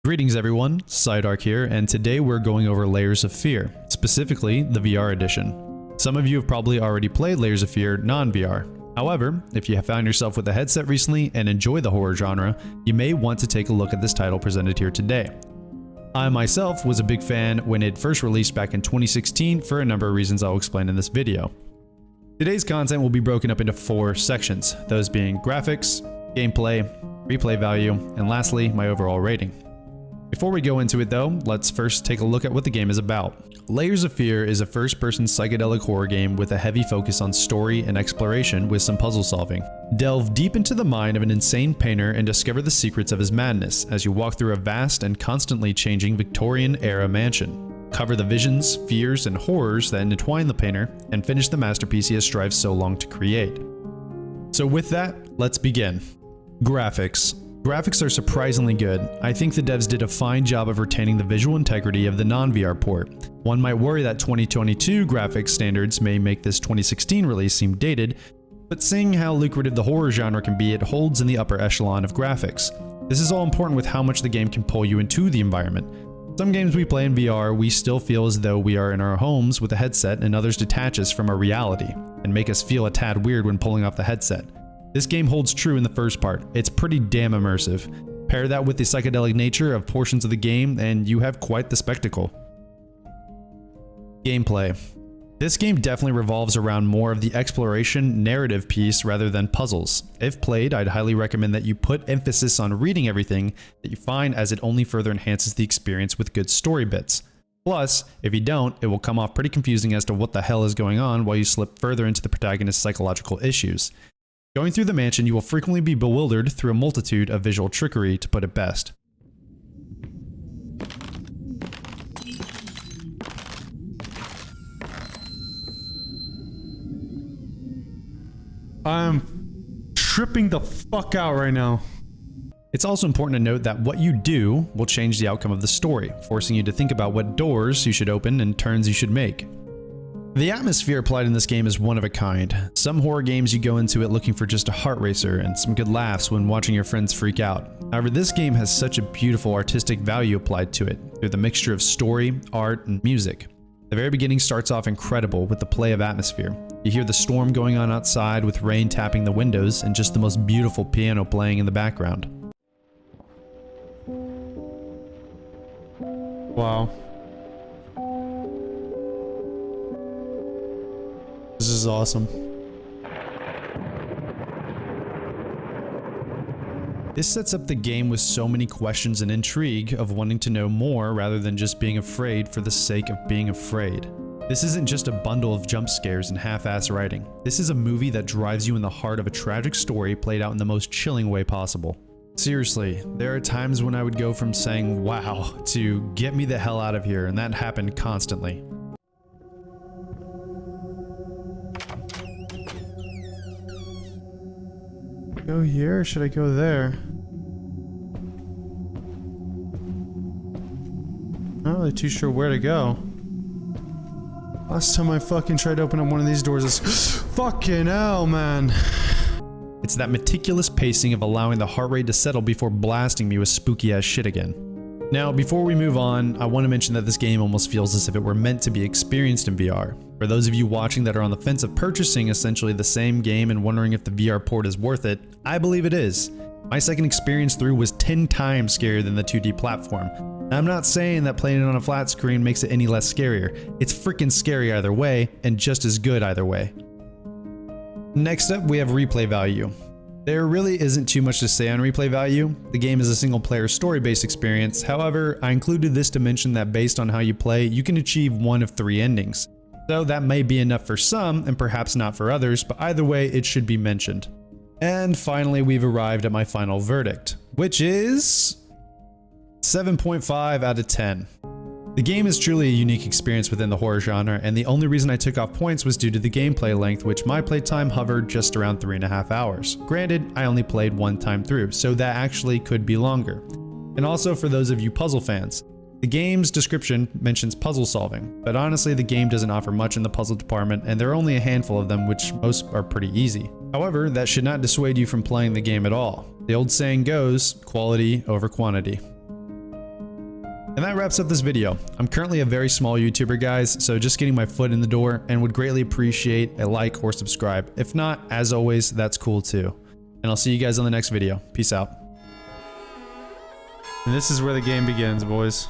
Greetings everyone, Psydark here, and today we're going over Layers of Fear, specifically the VR edition. Some of you have probably already played Layers of Fear non-VR. However, if you have found yourself with a headset recently and enjoy the horror genre, you may want to take a look at this title presented here today. I myself was a big fan when it first released back in 2016 for a number of reasons I'll explain in this video. Today's content will be broken up into 4 sections, those being graphics, gameplay, replay value, and lastly, my overall rating. Before we go into it though, let's first take a look at what the game is about. Layers of Fear is a first-person psychedelic horror game with a heavy focus on story and exploration with some puzzle solving. Delve deep into the mind of an insane painter and discover the secrets of his madness as you walk through a vast and constantly changing Victorian-era mansion. Cover the visions, fears, and horrors that intertwine the painter, and finish the masterpiece he has strived so long to create. So with that, let's begin. Graphics. Graphics are surprisingly good. I think the devs did a fine job of retaining the visual integrity of the non-VR port. One might worry that 2022 graphics standards may make this 2016 release seem dated, but seeing how lucrative the horror genre can be, it holds in the upper echelon of graphics. This is all important with how much the game can pull you into the environment. Some games we play in VR, we still feel as though we are in our homes with a headset, and others detach us from our reality and make us feel a tad weird when pulling off the headset. This game holds true in the first part. It's pretty damn immersive. Pair that with the psychedelic nature of portions of the game and you have quite the spectacle. Gameplay. This game definitely revolves around more of the exploration narrative piece rather than puzzles. If played, I'd highly recommend that you put emphasis on reading everything that you find, as it only further enhances the experience with good story bits. Plus, if you don't, it will come off pretty confusing as to what the hell is going on while you slip further into the protagonist's psychological issues. Going through the mansion, you will frequently be bewildered through a multitude of visual trickery, to put it best. I'm tripping the fuck out right now. It's also important to note that what you do will change the outcome of the story, forcing you to think about what doors you should open and turns you should make. The atmosphere applied in this game is one of a kind. Some horror games you go into it looking for just a heart racer and some good laughs when watching your friends freak out. However, this game has such a beautiful artistic value applied to it through the mixture of story, art, and music. The very beginning starts off incredible with the play of atmosphere. You hear the storm going on outside with rain tapping the windows and just the most beautiful piano playing in the background. Wow. This is awesome. This sets up the game with so many questions and intrigue of wanting to know more rather than just being afraid for the sake of being afraid. This isn't just a bundle of jump scares and half-ass writing. This is a movie that drives you in the heart of a tragic story played out in the most chilling way possible. Seriously, there are times when I would go from saying wow to get me the hell out of here, and that happened constantly. Go here or should I go there? Not really too sure where to go. Last time I fucking tried to open up one of these doors is fucking hell, man. It's that meticulous pacing of allowing the heart rate to settle before blasting me with spooky ass shit again. Now, before we move on, I want to mention that this game almost feels as if it were meant to be experienced in VR. For those of you watching that are on the fence of purchasing essentially the same game and wondering if the VR port is worth it, I believe it is. My second experience through was 10 times scarier than the 2D platform. Now, I'm not saying that playing it on a flat screen makes it any less scarier. It's freaking scary either way, and just as good either way. Next up, we have replay value. There really isn't too much to say on replay value. The game is a single-player story-based experience. However, I included this to mention that based on how you play, you can achieve one of 3 endings. So that may be enough for some, and perhaps not for others, but either way, it should be mentioned. And finally, we've arrived at my final verdict, which is 7.5 out of 10. The game is truly a unique experience within the horror genre, and the only reason I took off points was due to the gameplay length, which my playtime hovered just around 3.5 hours. Granted, I only played one time through, so that actually could be longer. And also for those of you puzzle fans, the game's description mentions puzzle solving, but honestly the game doesn't offer much in the puzzle department, and there are only a handful of them, which most are pretty easy. However, that should not dissuade you from playing the game at all. The old saying goes, quality over quantity. And that wraps up this video. I'm currently a very small YouTuber, guys, so just getting my foot in the door and would greatly appreciate a like or subscribe. If not, as always, that's cool too. And I'll see you guys on the next video. Peace out. And this is where the game begins, boys.